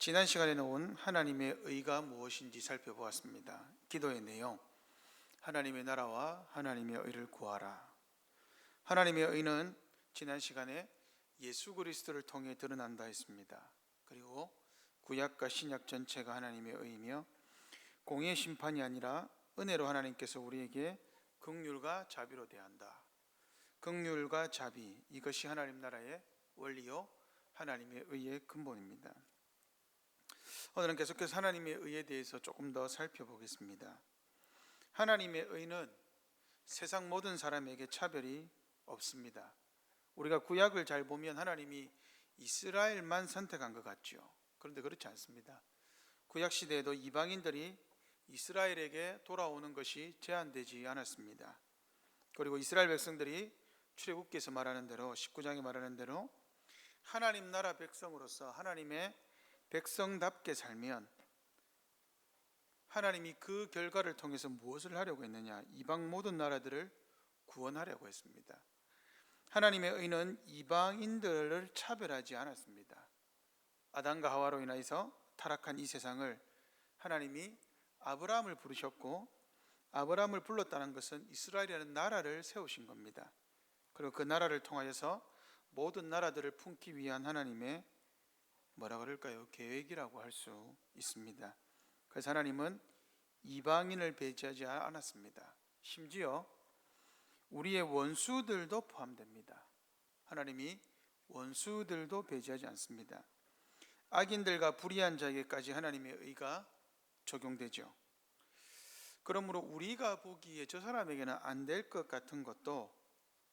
지난 시간에 나온 하나님의 의가 무엇인지 살펴보았습니다. 기도의 내용, 하나님의 나라와 하나님의 의를 구하라. 하나님의 의는 지난 시간에 예수 그리스도를 통해 드러난다 했습니다. 그리고 구약과 신약 전체가 하나님의 의이며 공의의 심판이 아니라 은혜로 하나님께서 우리에게 긍휼과 자비로 대한다. 긍휼과 자비, 이것이 하나님 나라의 원리요 하나님의 의의 근본입니다. 오늘은 계속해서 하나님의 의에 대해서 조금 더 살펴보겠습니다. 하나님의 의는 세상 모든 사람에게 차별이 없습니다. 우리가 구약을 잘 보면 하나님이 이스라엘만 선택한 것 같죠. 그런데 그렇지 않습니다. 구약 시대에도 이방인들이 이스라엘에게 돌아오는 것이 제한되지 않았습니다. 그리고 이스라엘 백성들이 출애굽기에서 말하는 대로 19장에 말하는 대로 하나님 나라 백성으로서 하나님의 백성답게 살면 하나님이 그 결과를 통해서 무엇을 하려고 했느냐? 이방 모든 나라들을 구원하려고 했습니다. 하나님의 의는 이방인들을 차별하지 않았습니다. 아담과 하와로 인해서 타락한 이 세상을 하나님이 아브라함을 부르셨고, 아브라함을 불렀다는 것은 이스라엘이라는 나라를 세우신 겁니다. 그리고 그 나라를 통하여서 모든 나라들을 품기 위한 하나님의 뭐라 그럴까요? 계획이라고 할 수 있습니다. 그래서 하나님은 이방인을 배제하지 않았습니다. 심지어 우리의 원수들도 포함됩니다. 하나님이 원수들도 배제하지 않습니다. 악인들과 불의한 자에게까지 하나님의 의가 적용되죠. 그러므로 우리가 보기에 저 사람에게는 안 될 것 같은 것도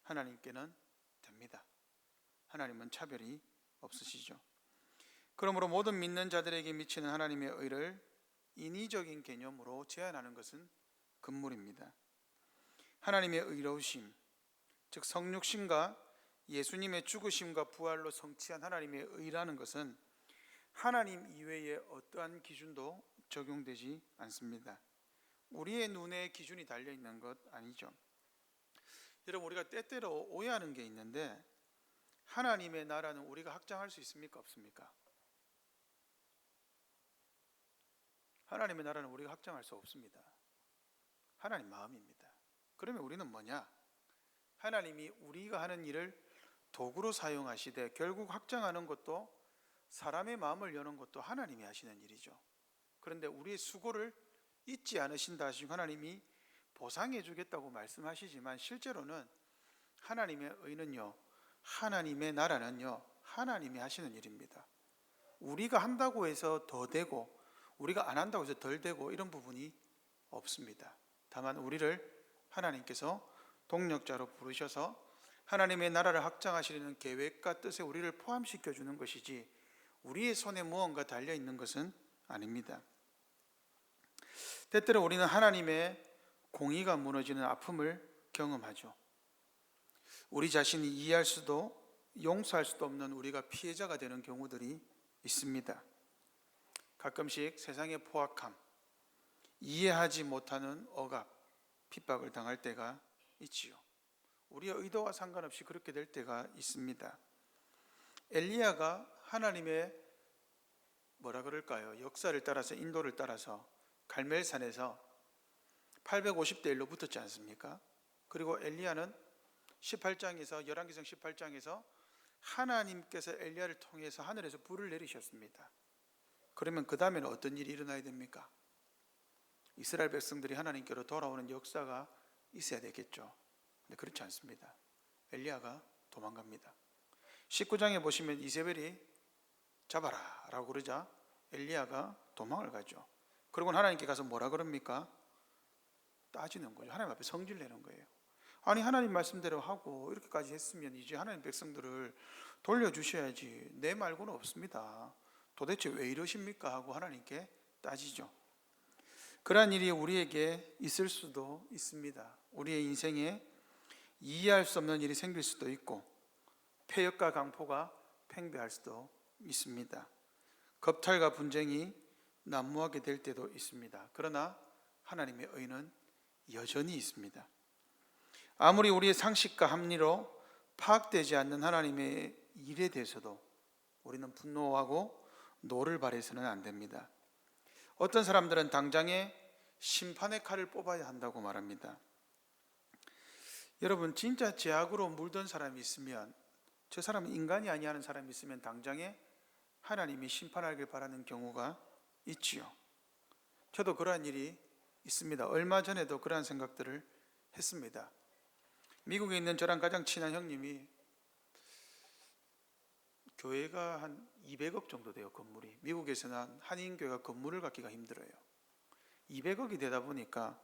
하나님께는 됩니다. 하나님은 차별이 없으시죠. 그러므로 모든 믿는 자들에게 미치는 하나님의 의를 인위적인 개념으로 제한하는 것은 금물입니다. 하나님의 의로우심, 즉 성육신과 예수님의 죽으심과 부활로 성취한 하나님의 의라는 것은 하나님 이외의 어떠한 기준도 적용되지 않습니다. 우리의 눈에 기준이 달려있는 것 아니죠. 여러분, 우리가 때때로 오해하는 게 있는데 하나님의 나라는 우리가 확장할 수 있습니까? 없습니까? 하나님의 나라는 우리가 확장할 수 없습니다. 하나님 마음입니다. 그러면 우리는 뭐냐? 하나님이 우리가 하는 일을 도구로 사용하시되 결국 확장하는 것도 사람의 마음을 여는 것도 하나님이 하시는 일이죠. 그런데 우리의 수고를 잊지 않으신다 하시고 하나님이 보상해 주겠다고 말씀하시지만 실제로는 하나님의 의는요, 하나님의 나라는요, 하나님이 하시는 일입니다. 우리가 한다고 해서 더 되고 우리가 안 한다고 해서 덜 되고 이런 부분이 없습니다. 다만 우리를 하나님께서 동력자로 부르셔서 하나님의 나라를 확장하시려는 계획과 뜻에 우리를 포함시켜 주는 것이지 우리의 손에 무언가 달려있는 것은 아닙니다. 때때로 우리는 하나님의 공의가 무너지는 아픔을 경험하죠. 우리 자신이 이해할 수도 용서할 수도 없는 우리가 피해자가 되는 경우들이 있습니다. 가끔씩 세상의 포악함, 이해하지 못하는 억압, 핍박을 당할 때가 있지요. 우리의 의도와 상관없이 그렇게 될 때가 있습니다. 엘리야가 하나님의 역사를 따라서 인도를 따라서 갈멜산에서 850대 1로 붙었지 않습니까? 그리고 엘리야는 18장에서 열왕기상 18장에서 하나님께서 엘리야를 통해서 하늘에서 불을 내리셨습니다. 그러면 그 다음에는 어떤 일이 일어나야 됩니까? 이스라엘 백성들이 하나님께로 돌아오는 역사가 있어야 되겠죠. 근데 그렇지 않습니다. 엘리야가 도망갑니다. 19장에 보시면 이세벨이 잡아라 라고 그러자 엘리야가 도망을 가죠. 그리고 하나님께 가서 뭐라 그럽니까? 따지는 거죠. 하나님 앞에 성질 내는 거예요. 아니, 하나님 말씀대로 하고 이렇게까지 했으면 이제 하나님 백성들을 돌려주셔야지, 내 말고는 없습니다. 도대체 왜 이러십니까? 하고 하나님께 따지죠. 그러한 일이 우리에게 있을 수도 있습니다. 우리의 인생에 이해할 수 없는 일이 생길 수도 있고 폐역과 강포가 팽배할 수도 있습니다. 겁탈과 분쟁이 난무하게 될 때도 있습니다. 그러나 하나님의 의는 여전히 있습니다. 아무리 우리의 상식과 합리로 파악되지 않는 하나님의 일에 대해서도 우리는 분노하고 노를 발해서는 안 됩니다. 어떤 사람들은 당장에 심판의 칼을 뽑아야 한다고 말합니다. 여러분, 진짜 죄악으로 물든 사람이 있으면, 저 사람은 인간이 아니 하는 사람이 있으면 당장에 하나님이 심판하길 바라는 경우가 있지요. 저도 그러한 일이 있습니다. 얼마 전에도 그러한 생각들을 했습니다. 미국에 있는 저랑 가장 친한 형님이, 교회가 한 200억 정도 돼요, 건물이. 미국에서는 한인교회가 건물을 갖기가 힘들어요. 200억이 되다 보니까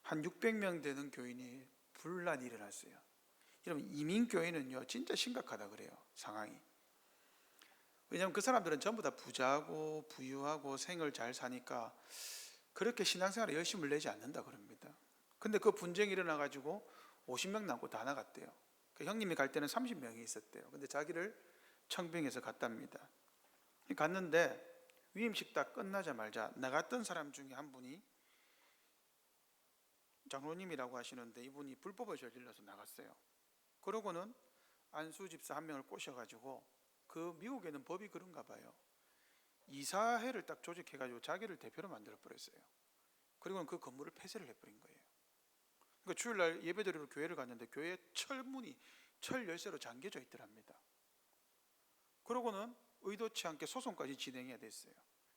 한 600명 되는 교인이 분란이 일어났어요. 여러분, 이민교회는요 진짜 심각하다 그래요, 상황이. 왜냐하면 그 사람들은 전부 다 부자고 부유하고 생을 잘 사니까 그렇게 신앙생활에 열심을 내지 않는다 그럽니다. 근데 그 분쟁이 일어나가지고 50명 남고 다 나갔대요. 그 형님이 갈 때는 30명이 있었대요. 근데 자기를 청빙해서 갔답니다. 갔는데 위임식 딱 끝나자마자 나갔던 사람 중에 한 분이, 장로님이라고 하시는데 이분이 불법을 저질러서 나갔어요. 그러고는 안수 집사 한 명을 꼬셔가지고, 그 미국에는 법이 그런가 봐요. 이사회를 딱 조직해가지고 자기를 대표로 만들어 버렸어요. 그리고는 그 건물을 폐쇄를 해버린 거예요. 그러니까 주일날 예배드리러 교회를 갔는데 교회 철문이 철 열쇠로 잠겨져 있더랍니다. 그러고는 의도치 않게 소송까지 진행해야 됐어요.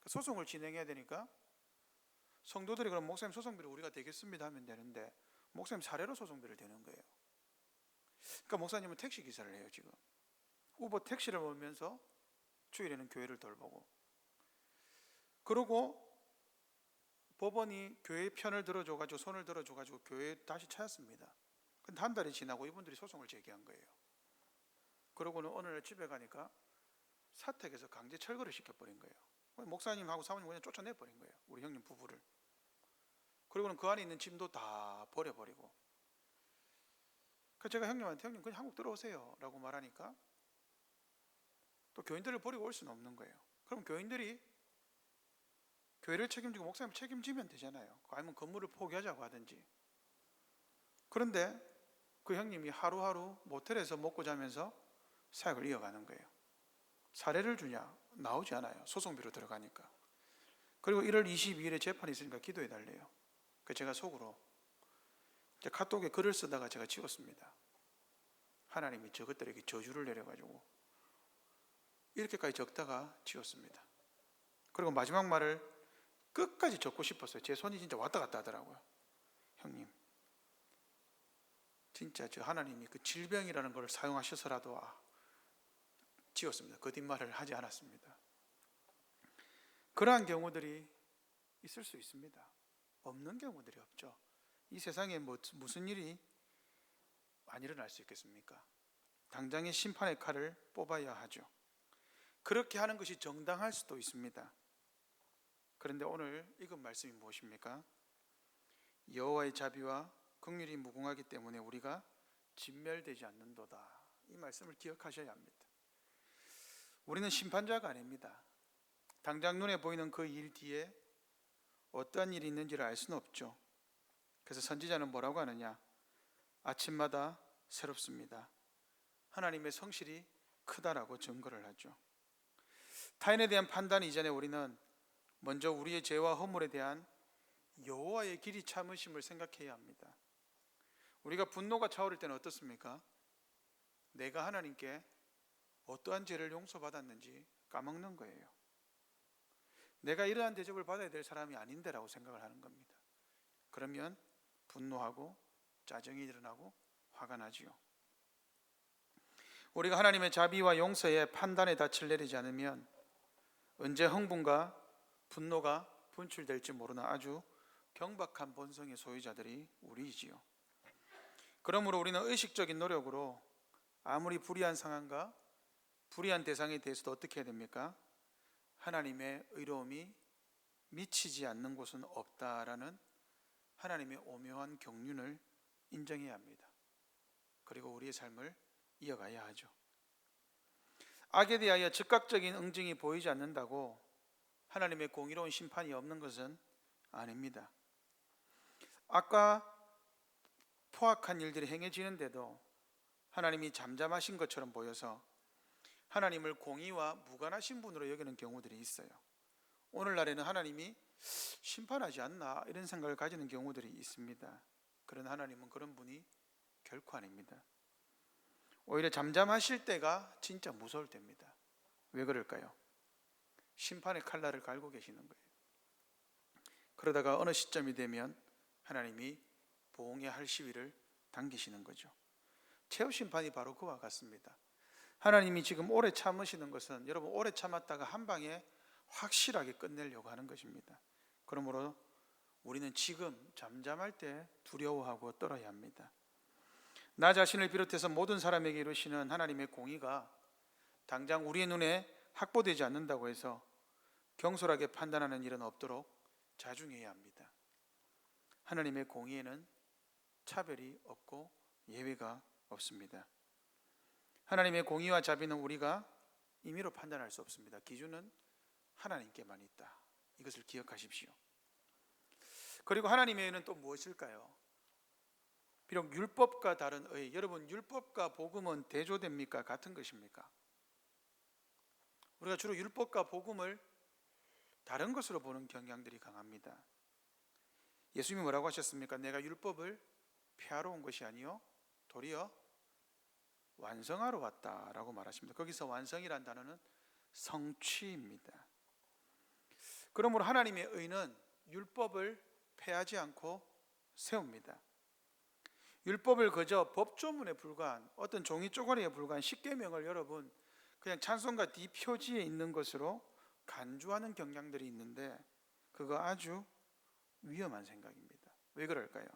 소송을 진행해야 되니까 성도들이 그럼 목사님 소송비를 우리가 대겠습니다 하면 되는데, 목사님 사례로 소송비를 대는 거예요. 그러니까 목사님은 택시 기사를 해요. 지금 우버 택시를 몰면서 주일에는 교회를 돌보고, 그러고 법원이 교회 편을 들어줘가지고 손을 들어줘가지고 교회 다시 찾았습니다. 근데 한 달이 지나고 이분들이 소송을 제기한 거예요. 그러고는 어느 날 집에 가니까 사택에서 강제 철거를 시켜버린 거예요. 목사님하고 사모님 그냥 쫓아내버린 거예요, 우리 형님 부부를. 그리고는 그 안에 있는 짐도 다 버려버리고. 그래서 제가 형님한테, 형님 그냥 한국 들어오세요 라고 말하니까 또 교인들을 버리고 올 수는 없는 거예요. 그럼 교인들이 교회를 책임지고 목사님을 책임지면 되잖아요. 아니면 건물을 포기하자고 하든지. 그런데 그 형님이 하루하루 모텔에서 먹고 자면서 사역을 이어가는 거예요. 사례를 주냐? 나오지 않아요. 소송비로 들어가니까. 그리고 1월 22일에 재판이 있으니까 기도해 달래요. 그래서 제가 속으로 카톡에 글을 쓰다가 제가 지웠습니다. 하나님이 저것들에게 저주를 내려가지고, 이렇게까지 적다가 지웠습니다. 그리고 마지막 말을 끝까지 적고 싶었어요. 제 손이 진짜 왔다 갔다 하더라고요. 형님, 진짜 저 하나님이 그 질병이라는 걸 사용하셔서라도 지웠습니다. 거짓말을 하지 않았습니다. 그러한 경우들이 있을 수 있습니다. 없는 경우들이 없죠. 이 세상에 무슨 일이 안 일어날 수 있겠습니까? 당장의 심판의 칼을 뽑아야 하죠. 그렇게 하는 것이 정당할 수도 있습니다. 그런데 오늘 읽은 말씀이 무엇입니까? 여호와의 자비와 긍휼이 무궁하기 때문에 우리가 진멸되지 않는도다. 이 말씀을 기억하셔야 합니다. 우리는 심판자가 아닙니다. 당장 눈에 보이는 그 일 뒤에 어떠한 일이 있는지를 알 수는 없죠. 그래서 선지자는 뭐라고 하느냐? 아침마다 새롭습니다. 하나님의 성실이 크다라고 증거를 하죠. 타인에 대한 판단 이전에 우리는 먼저 우리의 죄와 허물에 대한 여호와의 길이 참으심을 생각해야 합니다. 우리가 분노가 차오를 때는 어떻습니까? 내가 하나님께 어떠한 죄를 용서받았는지 까먹는 거예요. 내가 이러한 대접을 받아야 될 사람이 아닌데라고 생각을 하는 겁니다. 그러면 분노하고 짜증이 일어나고 화가 나지요. 우리가 하나님의 자비와 용서에 판단의 닻을 내리지 않으면 언제 흥분과 분노가 분출될지 모르는 아주 경박한 본성의 소유자들이 우리이지요. 그러므로 우리는 의식적인 노력으로 아무리 불의한 상황과 불의한 대상에 대해서도 어떻게 해야 됩니까? 하나님의 의로움이 미치지 않는 곳은 없다라는 하나님의 오묘한 경륜을 인정해야 합니다. 그리고 우리의 삶을 이어가야 하죠. 악에 대하여 즉각적인 응징이 보이지 않는다고 하나님의 공의로운 심판이 없는 것은 아닙니다. 악과 포악한 일들이 행해지는데도 하나님이 잠잠하신 것처럼 보여서 하나님을 공의와 무관하신 분으로 여기는 경우들이 있어요. 오늘날에는 하나님이 심판하지 않나 이런 생각을 가지는 경우들이 있습니다. 그런 하나님은 그런 분이 결코 아닙니다. 오히려 잠잠하실 때가 진짜 무서울 때입니다. 왜 그럴까요? 심판의 칼날을 갈고 계시는 거예요. 그러다가 어느 시점이 되면 하나님이 보응의 할 시위를 당기시는 거죠. 최후 심판이 바로 그와 같습니다. 하나님이 지금 오래 참으시는 것은 여러분 오래 참았다가 한 방에 확실하게 끝내려고 하는 것입니다. 그러므로 우리는 지금 잠잠할 때 두려워하고 떨어야 합니다. 나 자신을 비롯해서 모든 사람에게 이루시는 하나님의 공의가 당장 우리의 눈에 확보되지 않는다고 해서 경솔하게 판단하는 일은 없도록 자중해야 합니다. 하나님의 공의에는 차별이 없고 예외가 없습니다. 하나님의 공의와 자비는 우리가 임의로 판단할 수 없습니다. 기준은 하나님께만 있다. 이것을 기억하십시오. 그리고 하나님의 의는 또 무엇일까요? 비록 율법과 다른 의, 여러분 율법과 복음은 대조됩니까? 같은 것입니까? 우리가 주로 율법과 복음을 다른 것으로 보는 경향들이 강합니다. 예수님이 뭐라고 하셨습니까? 내가 율법을 폐하러 온 것이 아니요 도리어 완성하러 왔다라고 말하십니다. 거기서 완성이란 단어는 성취입니다. 그러므로 하나님의 의는 율법을 폐하지 않고 세웁니다. 율법을 그저 법조문에 불과한 어떤 종이 쪼가리에 불과한 십계명을 여러분 그냥 찬송가 뒤 표지에 있는 것으로 간주하는 경향들이 있는데 그거 아주 위험한 생각입니다. 왜 그럴까요?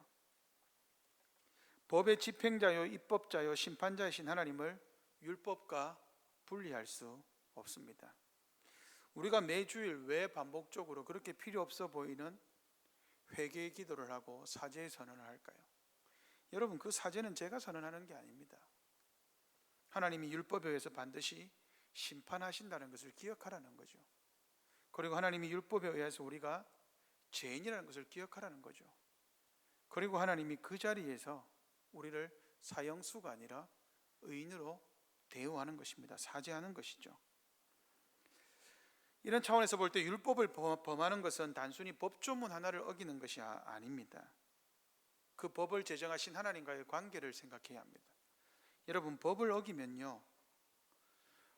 법의 집행자요 입법자요 심판자이신 하나님을 율법과 분리할 수 없습니다. 우리가 매주일 왜 반복적으로 그렇게 필요 없어 보이는 회개의 기도를 하고 사죄의 선언을 할까요? 여러분 그 사죄는 제가 선언하는 게 아닙니다. 하나님이 율법에 의해서 반드시 심판하신다는 것을 기억하라는 거죠. 그리고 하나님이 율법에 의해서 우리가 죄인이라는 것을 기억하라는 거죠. 그리고 하나님이 그 자리에서 우리를 사형수가 아니라 의인으로 대우하는 것입니다. 사죄하는 것이죠. 이런 차원에서 볼 때 율법을 범하는 것은 단순히 법조문 하나를 어기는 것이 아닙니다. 그 법을 제정하신 하나님과의 관계를 생각해야 합니다. 여러분 법을 어기면요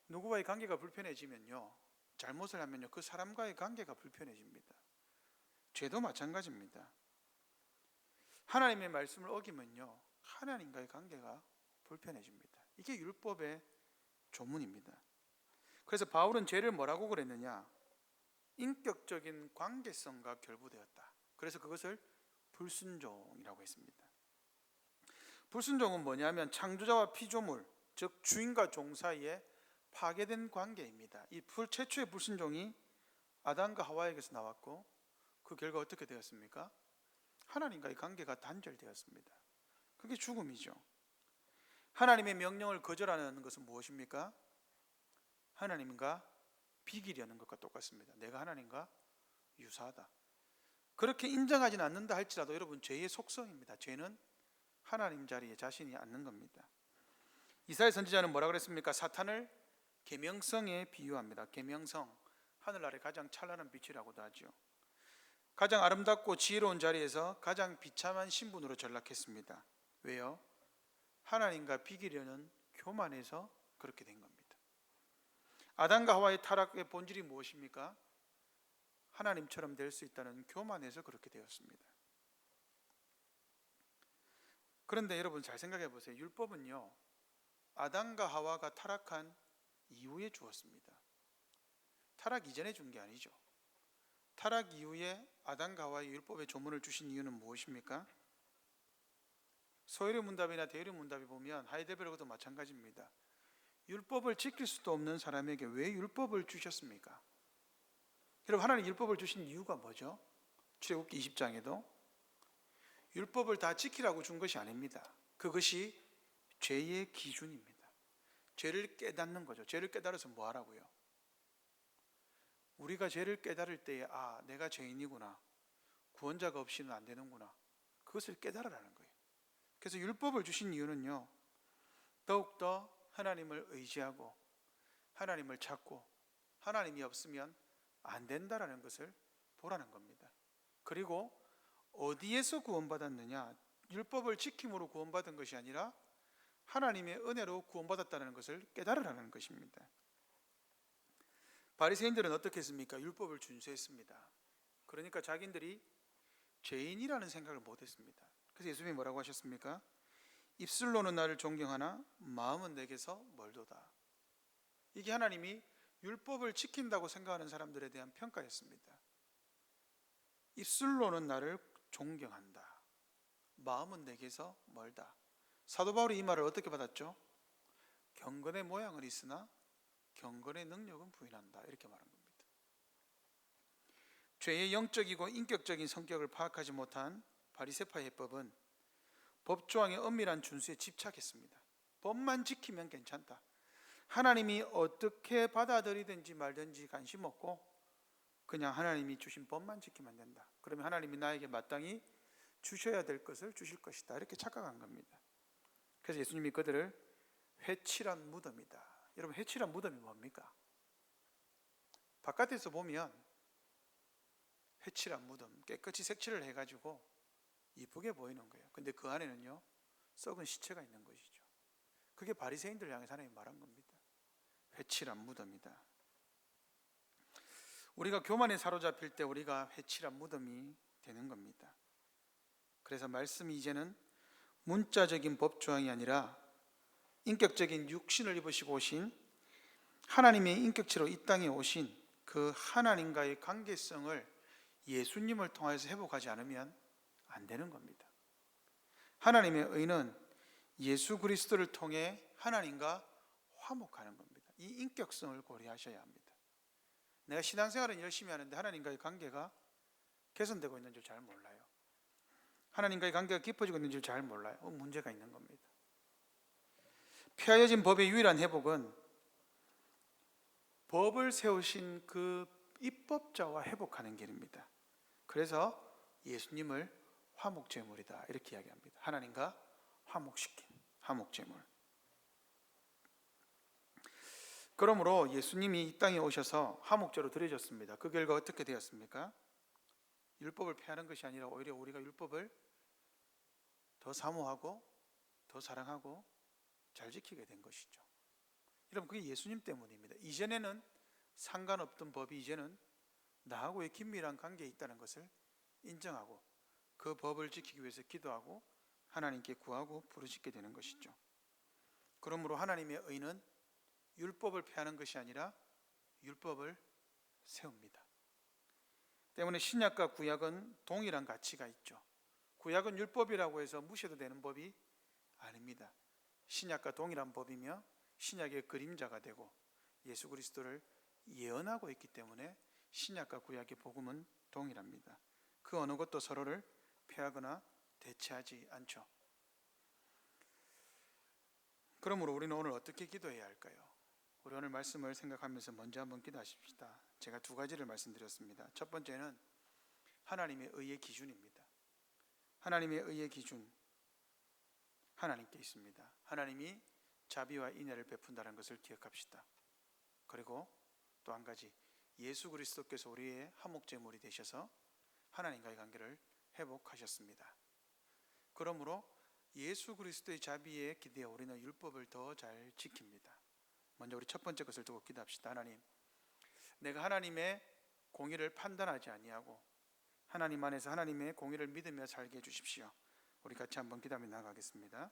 누구와의 관계가 불편해지면요 잘못을 하면요 그 사람과의 관계가 불편해집니다. 죄도 마찬가지입니다. 하나님의 말씀을 어기면요 하나님과의 관계가 불편해집니다. 이게 율법의 조문입니다. 그래서 바울은 죄를 뭐라고 그랬느냐? 인격적인 관계성과 결부되었다. 그래서 그것을 불순종이라고 했습니다. 불순종은 뭐냐면 창조자와 피조물, 즉 주인과 종 사이에 파괴된 관계입니다. 이 최초의 불순종이 아담과 하와에게서 나왔고 그 결과 어떻게 되었습니까? 하나님과의 관계가 단절되었습니다. 그게 죽음이죠. 하나님의 명령을 거절하는 것은 무엇입니까? 하나님과 비기려는 것과 똑같습니다. 내가 하나님과 유사하다. 그렇게 인정하지는 않는다 할지라도 여러분 죄의 속성입니다. 죄는 하나님 자리에 자신이 앉는 겁니다. 이사야 선지자는 뭐라고 그랬습니까? 사탄을 계명성에 비유합니다. 계명성, 하늘 아래 가장 찬란한 빛이라고도 하죠. 가장 아름답고 지혜로운 자리에서 가장 비참한 신분으로 전락했습니다. 왜요? 하나님과 비기려는 교만에서 그렇게 된 겁니다. 아담과 하와의 타락의 본질이 무엇입니까? 하나님처럼 될 수 있다는 교만에서 그렇게 되었습니다. 그런데 여러분 잘 생각해 보세요. 율법은요 아담과 하와가 타락한 이후에 주었습니다. 타락 이전에 준 게 아니죠. 타락 이후에 아담과 하와의 율법의 조문을 주신 이유는 무엇입니까? 소요리 문답이나 대요리 문답에 보면 하이데베르크도 마찬가지입니다. 율법을 지킬 수도 없는 사람에게 왜 율법을 주셨습니까? 여러분 하나님 율법을 주신 이유가 뭐죠? 출애굽기 20장에도 율법을 다 지키라고 준 것이 아닙니다. 그것이 죄의 기준입니다. 죄를 깨닫는 거죠. 죄를 깨달아서 뭐 하라고요? 우리가 죄를 깨달을 때에 내가 죄인이구나. 구원자가 없이는 안 되는구나. 그것을 깨달으라는 거예요. 그래서 율법을 주신 이유는요 더욱더 하나님을 의지하고 하나님을 찾고 하나님이 없으면 안 된다라는 것을 보라는 겁니다. 그리고 어디에서 구원받았느냐? 율법을 지킴으로 구원받은 것이 아니라 하나님의 은혜로 구원받았다는 것을 깨달으라는 것입니다. 바리새인들은 어떻게 했습니까? 율법을 준수했습니다. 그러니까 자기들이 죄인이라는 생각을 못했습니다. 그래서 예수님이 뭐라고 하셨습니까? 입술로는 나를 존경하나 마음은 내게서 멀도다. 이게 하나님이 율법을 지킨다고 생각하는 사람들에 대한 평가였습니다. 입술로는 나를 존경한다. 마음은 내게서 멀다. 사도 바울이 이 말을 어떻게 받았죠? 경건의 모양은 있으나 경건의 능력은 부인한다. 이렇게 말한 겁니다. 죄의 영적이고 인격적인 성격을 파악하지 못한 바리새파의 해법은 법조항의 엄밀한 준수에 집착했습니다. 법만 지키면 괜찮다. 하나님이 어떻게 받아들이든지 말든지 관심 없고 그냥 하나님이 주신 법만 지키면 된다. 그러면 하나님이 나에게 마땅히 주셔야 될 것을 주실 것이다. 이렇게 착각한 겁니다. 그래서 예수님이 그들을 회칠한 무덤이다. 여러분, 회칠한 무덤이 뭡니까? 바깥에서 보면 회칠한 무덤, 깨끗이 색칠을 해가지고 이쁘게 보이는 거예요. 근데 그 안에는요, 썩은 시체가 있는 것이죠. 그게 바리새인들 향해서 하나님이 말한 겁니다. 회칠한 무덤이다. 우리가 교만에 사로잡힐 때 우리가 회칠한 무덤이 되는 겁니다. 그래서 말씀이 이제는 문자적인 법조항이 아니라 인격적인 육신을 입으시고 오신 하나님의 인격체로 이 땅에 오신 그 하나님과의 관계성을 예수님을 통해서 회복하지 않으면 안 되는 겁니다. 하나님의 의는 예수 그리스도를 통해 하나님과 화목하는 겁니다. 이 인격성을 고려하셔야 합니다. 내가 신앙생활은 열심히 하는데 하나님과의 관계가 개선되고 있는 줄 잘 몰라요. 하나님과의 관계가 깊어지고 있는 줄 잘 몰라요. 문제가 있는 겁니다. 폐하여진 법의 유일한 회복은 법을 세우신 그 입법자와 회복하는 길입니다. 그래서 예수님을 화목제물이다 이렇게 이야기합니다. 하나님과 화목시킨 화목제물. 그러므로 예수님이 이 땅에 오셔서 화목제로 드려졌습니다. 그 결과 어떻게 되었습니까? 율법을 폐하는 것이 아니라 오히려 우리가 율법을 더 사모하고 더 사랑하고 잘 지키게 된 것이죠. 여러분, 그게 예수님 때문입니다. 이전에는 상관없던 법이 이제는 나하고의 긴밀한 관계에 있다는 것을 인정하고 그 법을 지키기 위해서 기도하고 하나님께 구하고 부르짖게 되는 것이죠. 그러므로 하나님의 의는 율법을 폐하는 것이 아니라 율법을 세웁니다. 때문에 신약과 구약은 동일한 가치가 있죠. 구약은 율법이라고 해서 무시해도 되는 법이 아닙니다. 신약과 동일한 법이며 신약의 그림자가 되고 예수 그리스도를 예언하고 있기 때문에 신약과 구약의 복음은 동일합니다. 그 어느 것도 서로를 폐하거나 대체하지 않죠. 그러므로 우리는 오늘 어떻게 기도해야 할까요? 우리 오늘 말씀을 생각하면서 먼저 한번 기도하십시다. 제가 두 가지를 말씀드렸습니다. 첫 번째는 하나님의 의의 기준입니다. 하나님의 의의 기준, 하나님께 있습니다. 하나님이 자비와 인애를 베푼다는 것을 기억합시다. 그리고 또 한 가지, 예수 그리스도께서 우리의 화목제물이 되셔서 하나님과의 관계를 회복하셨습니다. 그러므로 예수 그리스도의 자비에 기대어 우리는 율법을 더 잘 지킵니다. 먼저 우리 첫 번째 것을 두고 기도합시다. 하나님, 내가 하나님의 공의를 판단하지 아니하고 하나님 안에서 하나님의 공의를 믿으며 살게 해주십시오. 우리 같이 한번 기도하며 나아가겠습니다.